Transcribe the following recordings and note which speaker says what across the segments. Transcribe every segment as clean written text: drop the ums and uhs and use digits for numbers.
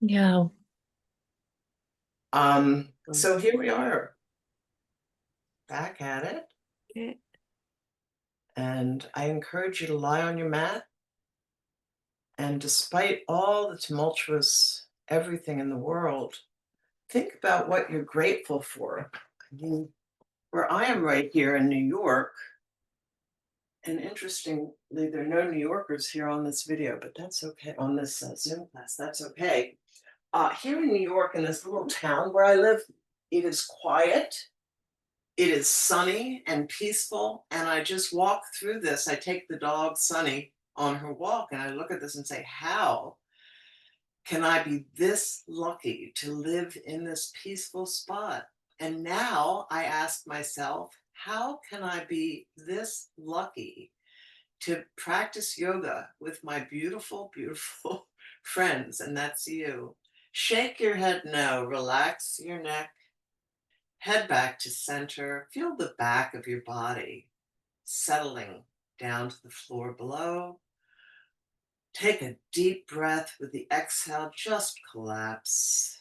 Speaker 1: Yeah.
Speaker 2: So here we are, back at it,
Speaker 1: Eh,
Speaker 2: and I encourage you to lie on your mat. And despite all the tumultuous everything in the world, think about what you're grateful for. I mean, where I am right here in New York, and interestingly, there are no New Yorkers here on this video, but that's okay, on this Zoom class, that's okay. Here in New York, in this little town where I live, it is quiet. It is sunny and peaceful, and I just walk through this. I take the dog Sunny on her walk, and I look at this and say, "How can I be this lucky to live in this peaceful spot?" And now I ask myself, how can I be this lucky to practice yoga with my beautiful, beautiful friends? And that's you. Shake your head no, relax your neck. Head back to center. Feel the back of your body settling down to the floor below. Take a deep breath with the exhale, just collapse.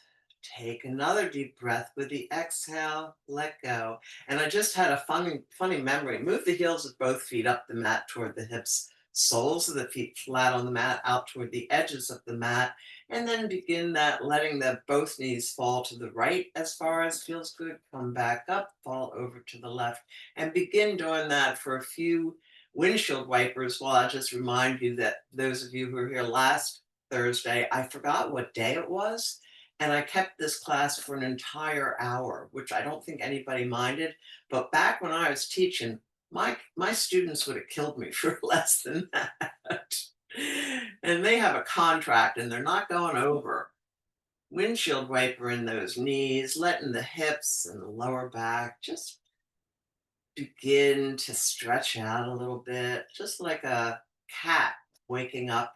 Speaker 2: Take another deep breath with the exhale, let go. And I just had a funny memory. Move the heels of both feet up the mat toward the hips, soles of the feet flat on the mat, out toward the edges of the mat, and then begin that letting the both knees fall to the right as far as feels good. Come back up, fall over to the left, and begin doing that for a few windshield wipers. Well, I'll just remind you that those of you who were here last Thursday, I forgot what day it was. And I kept this class for an entire hour, which I don't think anybody minded. But back when I was teaching, my students would have killed me for less than that. And they have a contract and they're not going over. Windshield wiper in those knees, letting the hips and the lower back just begin to stretch out a little bit, just like a cat waking up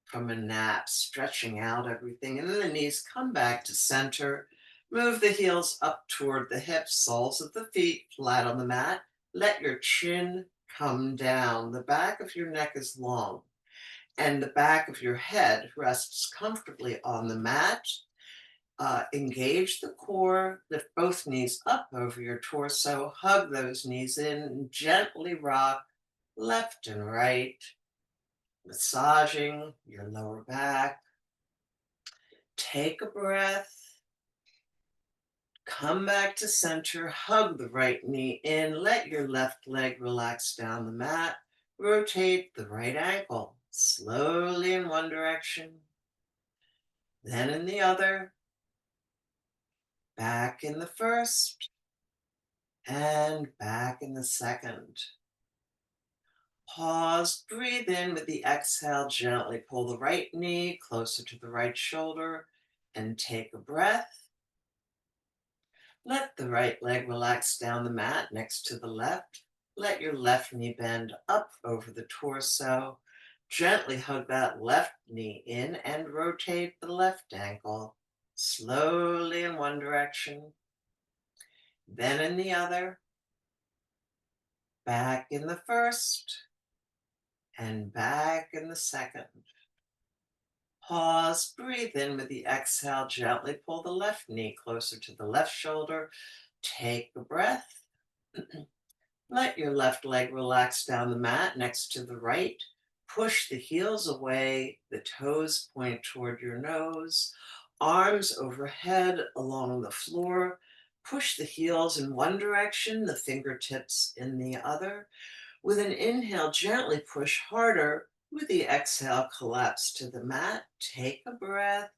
Speaker 2: from a nap, stretching out everything. And then the knees come back to center. Move the heels up toward the hips, soles of the feet flat on the mat. Let your chin come down. The back of your neck is long, and the back of your head rests comfortably on the mat. Engage the core, lift both knees up over your torso, hug those knees in, and gently rock left and right, massaging your lower back. Take a breath, come back to center, hug the right knee in, let your left leg relax down the mat, rotate the right ankle slowly in one direction, then in the other, back in the first, and back in the second. Pause, breathe in with the exhale, gently pull the right knee closer to the right shoulder and take a breath. Let the right leg relax down the mat next to the left. Let your left knee bend up over the torso. Gently hug that left knee in and rotate the left ankle slowly in one direction, then in the other, back in the first, and back in the second. Pause, breathe in with the exhale, gently pull the left knee closer to the left shoulder. Take a breath. Let your left leg relax down the mat next to the right. Push the heels away, the toes point toward your nose, arms overhead along the floor. Push the heels in one direction, the fingertips in the other. With an inhale, gently push harder. With the exhale, collapse to the mat. Take a breath.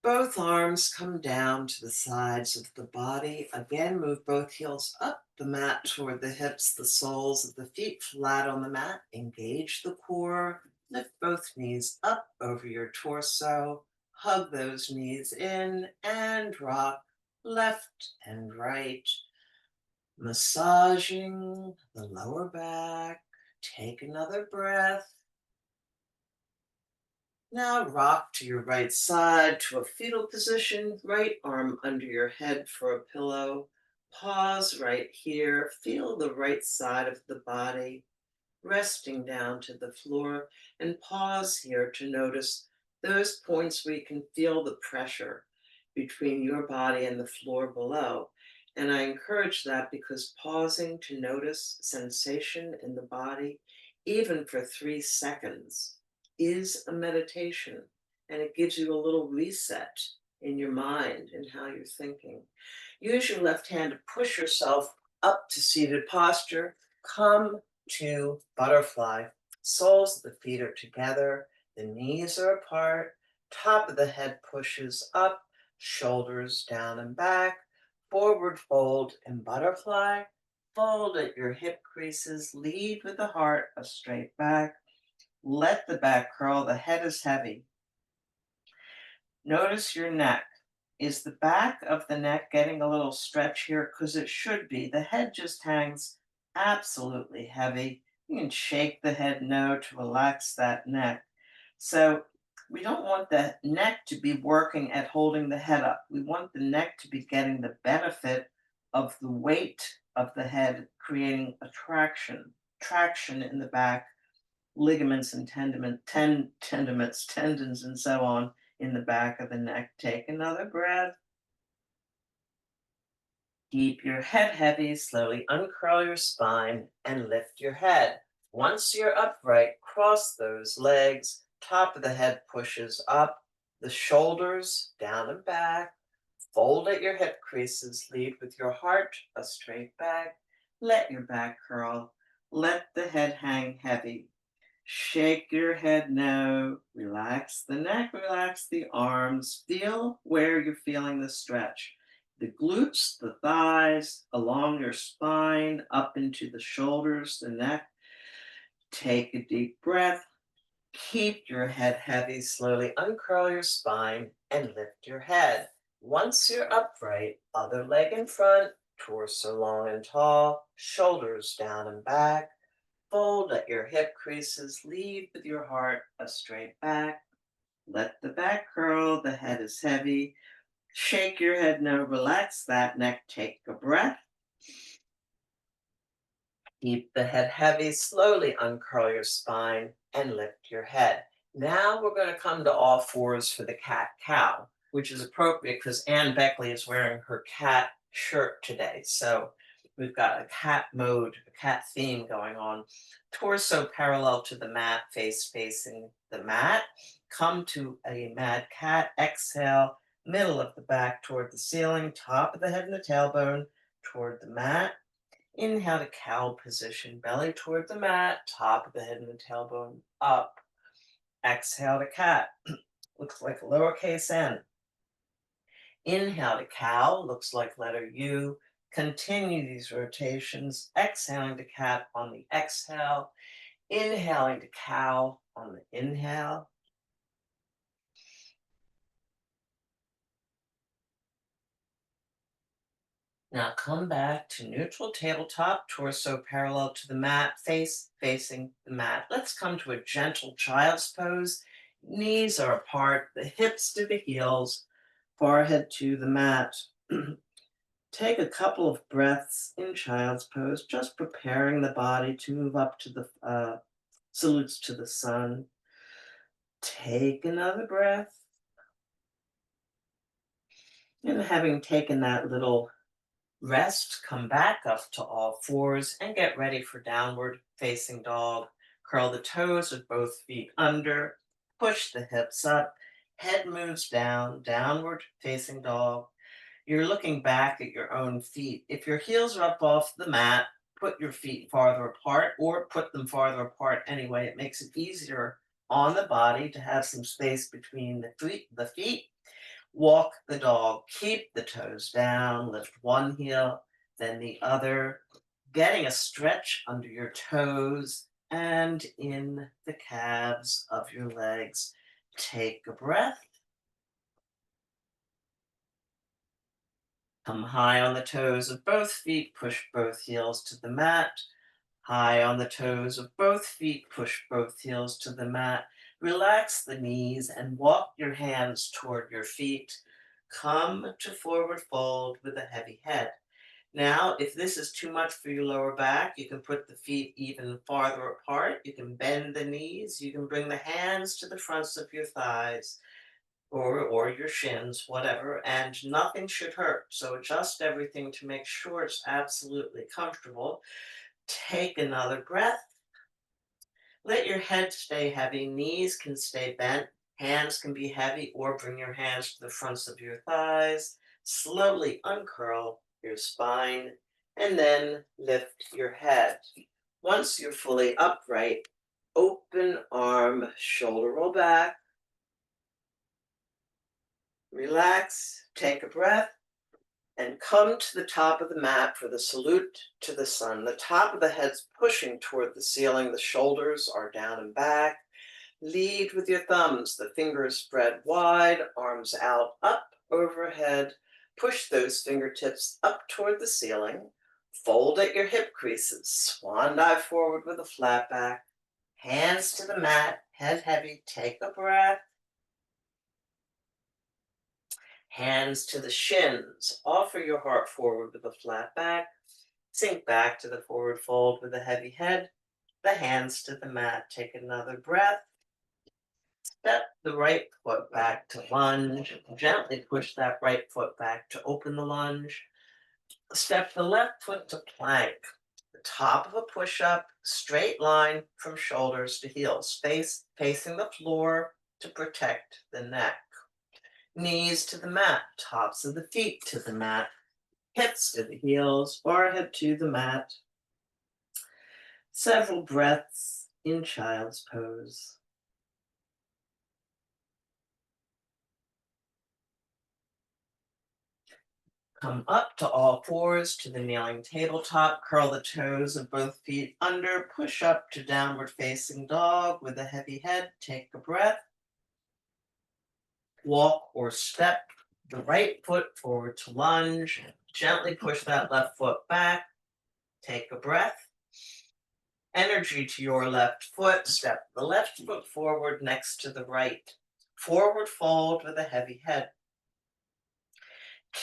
Speaker 2: Both arms come down to the sides of the body. Again, move both heels up the mat toward the hips, the soles of the feet flat on the mat. Engage the core. Lift both knees up over your torso. Hug those knees in and rock left and right, massaging the lower back. Take another breath. Now rock to your right side to a fetal position, right arm under your head for a pillow. Pause right here. Feel the right side of the body resting down to the floor, and pause here to notice Those points where you can feel the pressure between your body and the floor below. And I encourage that because pausing to notice sensation in the body, even for 3 seconds, is a meditation. And it gives you a little reset in your mind and how you're thinking. Use your left hand to push yourself up to seated posture. Come to butterfly. Soles of the feet are together, the knees are apart, top of the head pushes up, shoulders down and back, forward fold in butterfly. Fold at your hip creases, lead with the heart, a straight back. Let the back curl, the head is heavy. Notice your neck. Is the back of the neck getting a little stretch here? Because it should be. The head just hangs absolutely heavy. You can shake the head no to relax that neck. So we don't want the neck to be working at holding the head up. We want the neck to be getting the benefit of the weight of the head, creating a traction in the back, ligaments and tendons, tendons, and so on in the back of the neck. Take another breath. Keep your head heavy. Slowly uncurl your spine and lift your head. Once you're upright, cross those legs. Top of the head pushes up. The shoulders down and back. Fold at your hip creases. Lead with your heart, a straight back. Let your back curl. Let the head hang heavy. Shake your head no. Relax the neck, relax the arms. Feel where you're feeling the stretch. The glutes, the thighs, along your spine, up into the shoulders, the neck. Take a deep breath. Keep your head heavy. Slowly uncurl your spine and lift your head. Once you're upright, other leg in front, torso long and tall, shoulders down and back. Fold at your hip creases, lead with your heart, a straight back. Let the back curl, the head is heavy. Shake your head no, relax that neck, take a breath. Keep the head heavy, slowly uncurl your spine and lift your head. Now we're going to come to all fours for the cat cow, which is appropriate because Ann Beckley is wearing her cat shirt today. So we've got a cat mode, a cat theme going on. Torso parallel to the mat, face facing the mat. Come to a mad cat. Exhale, middle of the back toward the ceiling, top of the head and the tailbone toward the mat. Inhale to cow position, belly toward the mat, top of the head and the tailbone up. Exhale to cat. Looks like a lowercase n. Inhale to cow, looks like letter U. Continue these rotations, exhaling to cat on the exhale, inhaling to cow on the inhale. Now come back to neutral tabletop, torso parallel to the mat, face facing the mat. Let's come to a gentle child's pose. Knees are apart, the hips to the heels, forehead to the mat. Take a couple of breaths in child's pose, just preparing the body to move up to the salutes to the sun. Take another breath. And having taken that little rest, come back up to all fours and get ready for downward facing dog. Curl the toes of both feet under, push the hips up, head moves down, downward facing dog. You're looking back at your own feet. If your heels are up off the mat, put your feet farther apart or put them farther apart anyway. It makes it easier on the body to have some space between the feet. Walk the dog, keep the toes down, lift one heel, then the other, getting a stretch under your toes and in the calves of your legs. Take a breath. Come high on the toes of both feet, push both heels to the mat. High on the toes of both feet, push both heels to the mat. Relax the knees and walk your hands toward your feet. Come to forward fold with a heavy head. Now, if this is too much for your lower back, you can put the feet even farther apart. You can bend the knees. You can bring the hands to the fronts of your thighs or your shins, whatever, and nothing should hurt. So adjust everything to make sure it's absolutely comfortable. Take another breath. Let your head stay heavy. Knees can stay bent. Hands can be heavy, or bring your hands to the fronts of your thighs. Slowly uncurl your spine and then lift your head. Once you're fully upright, open arm, shoulder roll back, relax, take a breath, and come to the top of the mat for the salute to the sun. The top of the head's pushing toward the ceiling, the shoulders are down and back. Lead with your thumbs, the fingers spread wide, arms out, up, overhead. Push those fingertips up toward the ceiling. Fold at your hip creases. Swan dive forward with a flat back. Hands to the mat, head heavy. Take a breath. Hands to the shins. Offer your heart forward with a flat back. Sink back to the forward fold with a heavy head. The hands to the mat. Take another breath. Step the right foot back to lunge. Gently push that right foot back to open the lunge. Step the left foot to plank. The top of a push-up, straight line from shoulders to heels, facing the floor to protect the neck. Knees to the mat, tops of the feet to the mat, hips to the heels, forehead to the mat. Several breaths in child's pose. Come up to all fours to the kneeling tabletop. Curl the toes of both feet under. Push up to downward facing dog with a heavy head. Take a breath. Walk or step the right foot forward to lunge. Gently push that left foot back. Take a breath. Energy to your left foot. Step the left foot forward next to the right. Forward fold with a heavy head.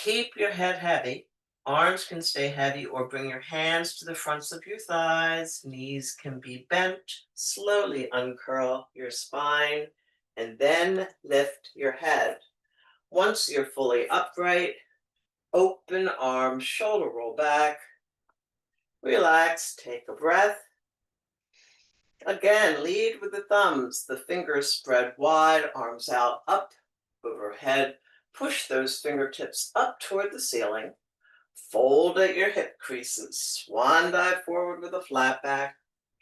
Speaker 2: Keep your head heavy. Arms can stay heavy or bring your hands to the fronts of your thighs. Knees can be bent. Slowly uncurl your spine and then lift your head. Once you're fully upright, open arms, shoulder roll back. Relax, take a breath. Again, lead with the thumbs, the fingers spread wide, arms out, up, overhead. Push those fingertips up toward the ceiling. Fold at your hip creases. Swan dive forward with a flat back.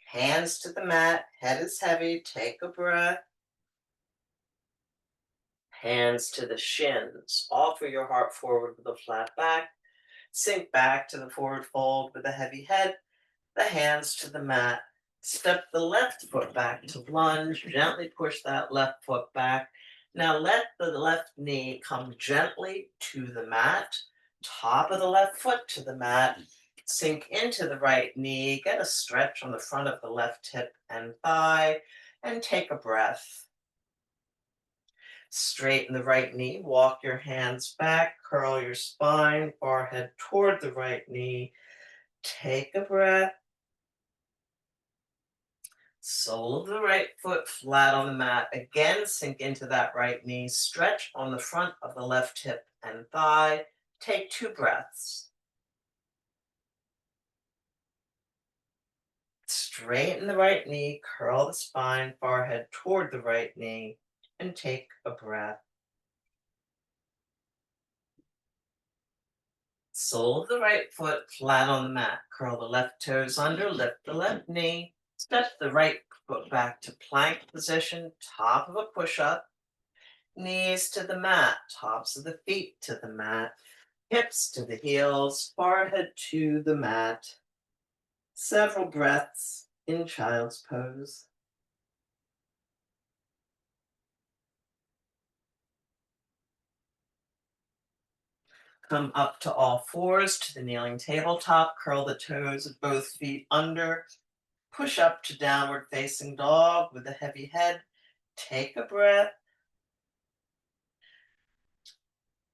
Speaker 2: Hands to the mat. Head is heavy. Take a breath. Hands to the shins. Offer your heart forward with a flat back. Sink back to the forward fold with a heavy head. The hands to the mat. Step the left foot back to lunge. Gently push that left foot back. Now let the left knee come gently to the mat. Top of the left foot to the mat. Sink into the right knee. Get a stretch on the front of the left hip and thigh. And take a breath. Straighten the right knee. Walk your hands back. Curl your spine. Forehead toward the right knee. Take a breath. Sole of the right foot flat on the mat. Again, sink into that right knee. Stretch on the front of the left hip and thigh. Take 2 breaths. Straighten the right knee. Curl the spine, forehead toward the right knee. And take a breath. Sole of the right foot flat on the mat. Curl the left toes under. Lift the left knee. Step the right foot back to plank position. Top of a push-up. Knees to the mat, tops of the feet to the mat, hips to the heels, forehead to the mat. Several breaths in child's pose. Come up to all fours to the kneeling tabletop. Curl the toes of both feet under. Push up to downward facing dog with a heavy head. Take a breath.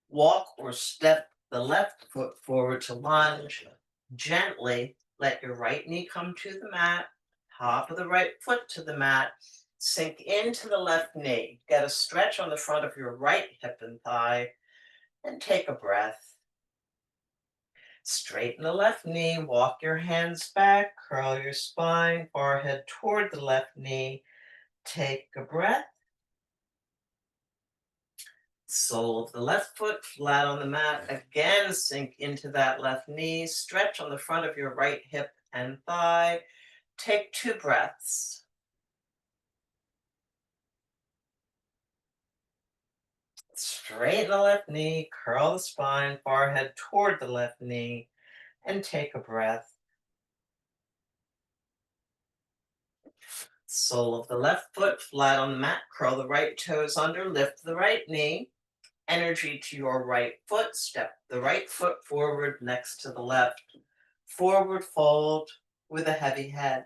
Speaker 2: Walk or step the left foot forward to lunge. Gently let your right knee come to the mat, top of the right foot to the mat. Sink into the left knee. Get a stretch on the front of your right hip and thigh, and take a breath. Straighten the left knee, walk your hands back, curl your spine, forehead toward the left knee. Take a breath. Sole of the left foot flat on the mat. Again, sink into that left knee. Stretch on the front of your right hip and thigh. Take 2 breaths. Straighten the left knee, curl the spine, forehead toward the left knee, and take a breath. Sole of the left foot flat on the mat. Curl the right toes under, lift the right knee. Energy to your right foot. Step the right foot forward next to the left. Forward fold with a heavy head.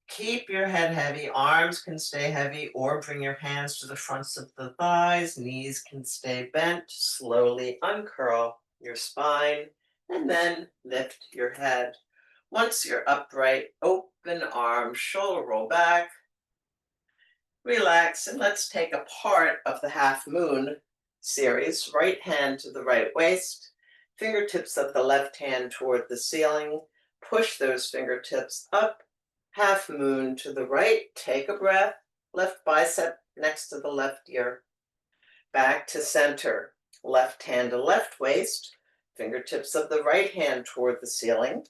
Speaker 2: Keep your head heavy. Arms can stay heavy, or bring your hands to the fronts of the thighs. Knees can stay bent. Slowly uncurl your spine and then lift your head. Once you're upright, open arms, shoulder roll back. Relax, and let's take a part of the half moon series. Right hand to the right waist, fingertips of the left hand toward the ceiling. Push those fingertips up. Half moon to the right. Take a breath. Left bicep next to the left ear. Back to center. Left hand to left waist. Fingertips of the right hand toward the ceiling.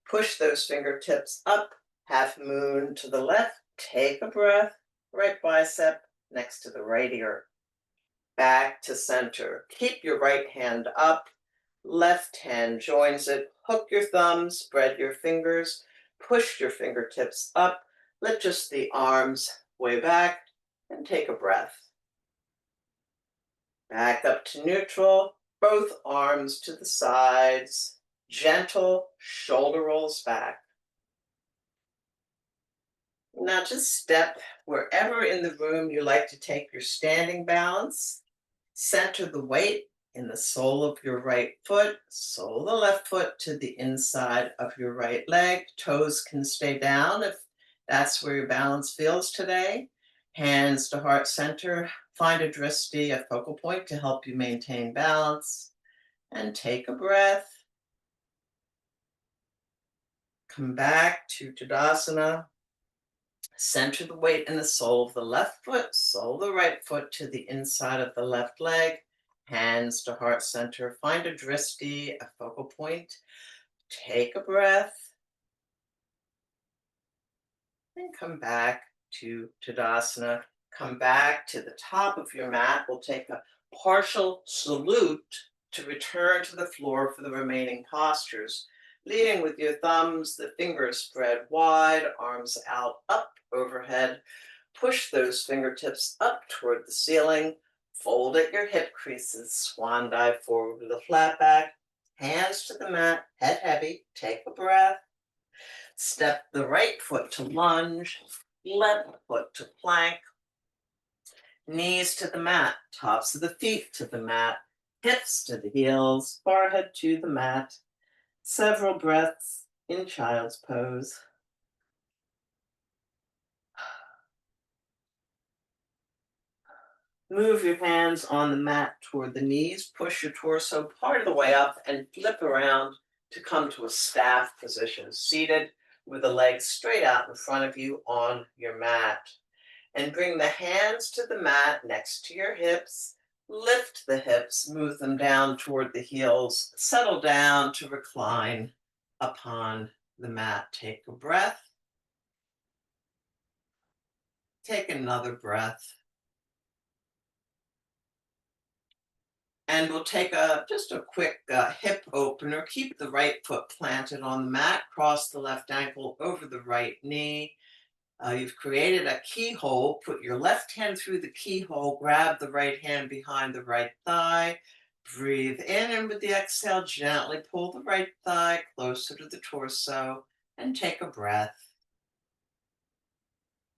Speaker 2: Push those fingertips up. Half moon to the left. Take a breath. Right bicep next to the right ear. Back to center. Keep your right hand up. Left hand joins it. Hook your thumbs, spread your fingers, push your fingertips up. Let just the arms way back and take a breath. Back up to neutral. Both arms to the sides. Gentle shoulder rolls back. Now just step wherever in the room you like to take your standing balance. Center the weight in the sole of your right foot, sole of the left foot to the inside of your right leg. Toes can stay down if that's where your balance feels today. Hands to heart center. Find a drishti, a focal point to help you maintain balance. And take a breath. Come back to Tadasana. Center the weight in the sole of the left foot, sole of the right foot to the inside of the left leg, hands to heart center. Find a drishti, a focal point. Take a breath and come back to Tadasana. Come back to the top of your mat. We'll take a partial salute to return to the floor for the remaining postures. Leading with your thumbs, the fingers spread wide, arms out, up, overhead. Push those fingertips up toward the ceiling. Fold at your hip creases. Swan dive forward with a flat back. Hands to the mat, head heavy. Take a breath. Step the right foot to lunge. Left foot to plank. Knees to the mat. Tops of the feet to the mat. Hips to the heels. Forehead to the mat. Several breaths in child's pose. Move your hands on the mat toward the knees. Push your torso part of the way up and flip around to come to a staff position, seated with the legs straight out in front of you on your mat. And bring the hands to the mat next to your hips. Lift the hips, move them down toward the heels. Settle down to recline upon the mat. Take a breath. Take another breath. And we'll take just a quick hip opener. Keep the right foot planted on the mat. Cross the left ankle over the right knee. You've created a keyhole. Put your left hand through the keyhole. Grab the right hand behind the right thigh. Breathe in, and with the exhale, gently pull the right thigh closer to the torso and take a breath.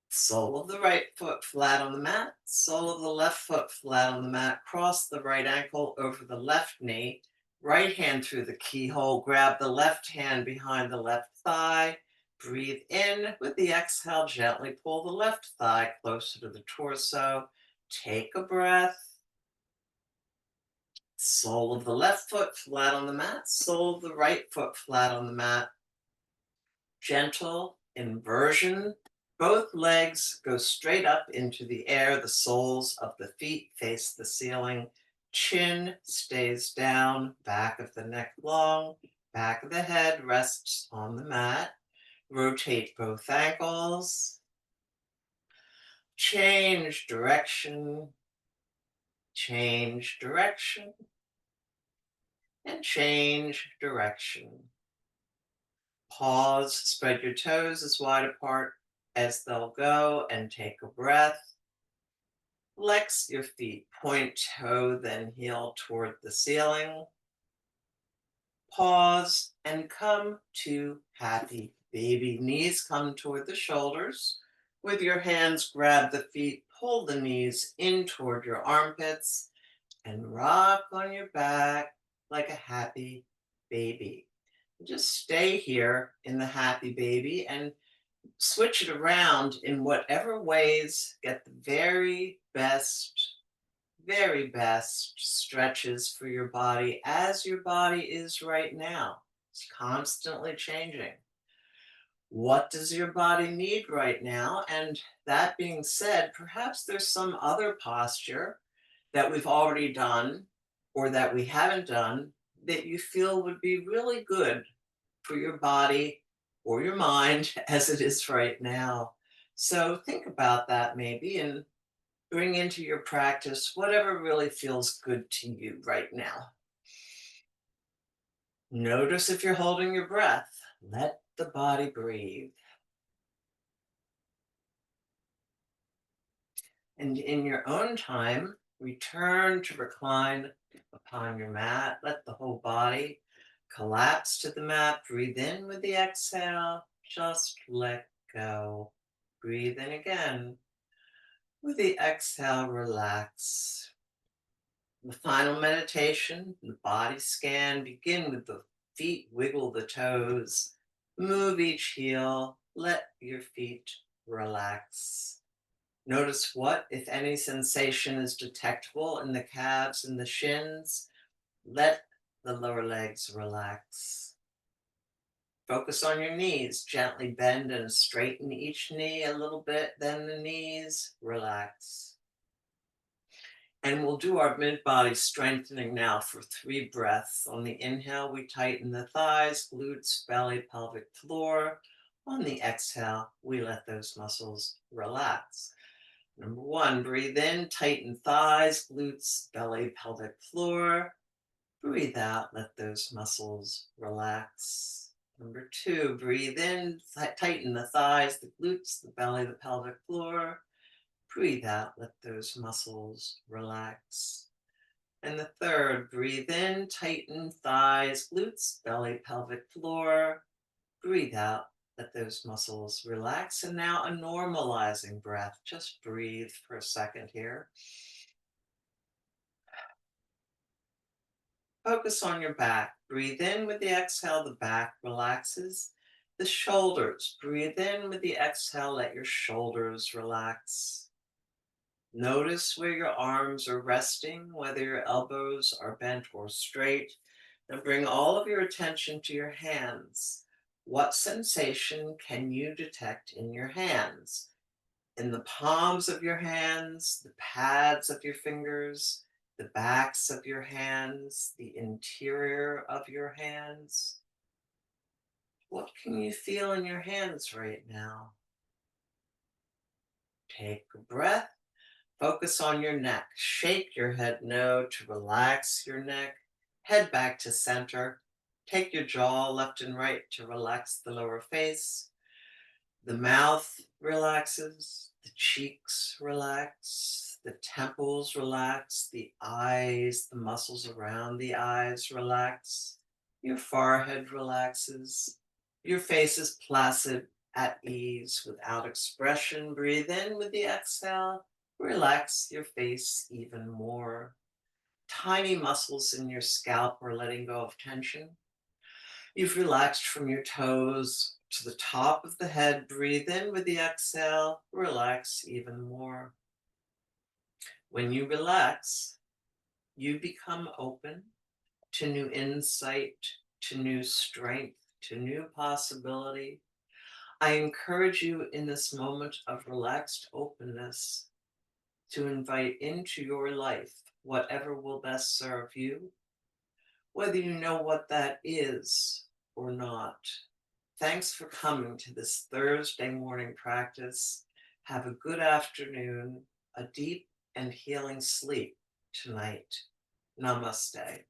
Speaker 2: Sole of the right foot flat on the mat. Sole of the left foot flat on the mat. Cross the right ankle over the left knee. Right hand through the keyhole. Grab the left hand behind the left thigh. Breathe in. With the exhale, gently pull the left thigh closer to the torso. Take a breath. Sole of the left foot flat on the mat. Sole of the right foot flat on the mat. Gentle inversion. Both legs go straight up into the air. The soles of the feet face the ceiling. Chin stays down. Back of the neck long. Back of the head rests on the mat. Rotate both ankles. Change direction. Change direction. And change direction. Pause, spread your toes as wide apart as they'll go, and take a breath. Flex your feet, point toe, then heel toward the ceiling. Pause and come to happy baby. Knees come toward the shoulders. With your hands, grab the feet, pull the knees in toward your armpits, and rock on your back like a happy baby. Just stay here in the happy baby and switch it around in whatever ways get the very best stretches for your body as your body is right now. It's constantly changing. What does your body need right now? And that being said, perhaps there's some other posture that we've already done or that we haven't done that you feel would be really good for your body or your mind as it is right now. So think about that maybe and bring into your practice whatever really feels good to you right now. Notice if you're holding your breath. Let the body breathe. And in your own time, return to recline upon your mat. Let the whole body collapse to the mat. Breathe in with the exhale. Just let go. Breathe in again. With the exhale, relax. The final meditation, the body scan, begin with the feet, wiggle the toes, move each heel, let your feet relax. Notice what, if any, sensation is detectable in the calves and the shins. Let the lower legs relax. Focus on your knees. Gently bend and straighten each knee a little bit, then the knees relax. And we'll do our mid-body strengthening now for 3 breaths. On the inhale, we tighten the thighs, glutes, belly, pelvic floor. On the exhale, we let those muscles relax. Number 1, breathe in, tighten thighs, glutes, belly, pelvic floor. Breathe out, let those muscles relax. Number 2, breathe in, tighten the thighs, the glutes, the belly, the pelvic floor. Breathe out, let those muscles relax. And the third, breathe in, tighten thighs, glutes, belly, pelvic floor. Breathe out, let those muscles relax. And now a normalizing breath. Just breathe for a second here. Focus on your back. Breathe in with the exhale, the back relaxes. The shoulders, breathe in with the exhale, let your shoulders relax. Notice where your arms are resting, whether your elbows are bent or straight, and bring all of your attention to your hands. What sensation can you detect in your hands? In the palms of your hands, the pads of your fingers, the backs of your hands, the interior of your hands. What can you feel in your hands right now? Take a breath. Focus on your neck. Shake your head no to relax your neck. Head back to center. Take your jaw left and right to relax the lower face. The mouth relaxes. The cheeks relax. The temples relax. The eyes, the muscles around the eyes relax. Your forehead relaxes. Your face is placid, at ease, without expression. Breathe in with the exhale. Relax your face even more. tiny muscles in your scalp are letting go of tension. You've relaxed from your toes to the top of the head. Breathe in with the exhale, relax even more. When you relax, you become open to new insight, to new strength, to new possibility. I encourage you in this moment of relaxed openness to invite into your life whatever will best serve you, whether you know what that is or not. Thanks for coming to this Thursday morning practice. Have a good afternoon, a deep and healing sleep tonight. Namaste.